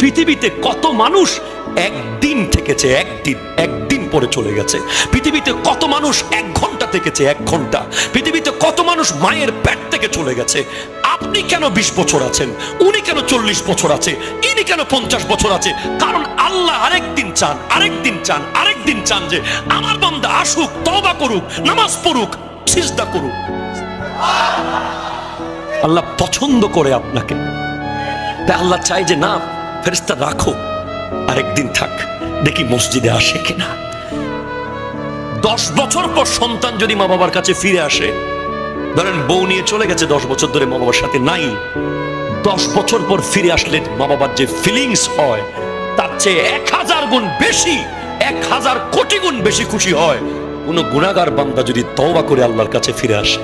পৃথিবীতে কত মানুষ একদিন থেকেছে, একদিন পরে চলে গেছে। পৃথিবীতে কত মানুষ 1 ঘন্টা থেকেছে, 1 ঘন্টা। পৃথিবীতে কত মানুষ মায়ের পেট থেকে চলে গেছে। আপনি কেন 20 বছর আছেন, উনি কেন 40 বছর আছে, ইনি কেন 50 বছর আছে? কারণ আল্লাহ আরেকদিন চান, আরেকদিন চান, আরেকদিন চান যে আমার বান্দা আসুক, তওবা করুক, নামাজ পড়ুক, সিজদা করুক। আল্লাহ পছন্দ করে আপনাকে, তাই আল্লাহ চাই যে না, ফেরেশতা রাখো, আরেকদিন থাক, দেখি মসজিদে আসে কিনা। 10 বছর পর সন্তান যদি মা বাবার কাছে ফিরে আসে, ধরেন বউ নিয়ে চলে গেছে 10 বছর ধরে, মা বাবার সাথে নাই, 10 বছর পর ফিরে আসলে মা বাবার যে ফিলিংস হয় তার চেয়ে 1000 গুণ বেশি, 1000 কোটি গুণ বেশি খুশি হয় কোন গুনাহগার বান্দা যদি তওবা করে আল্লাহর কাছে ফিরে আসে।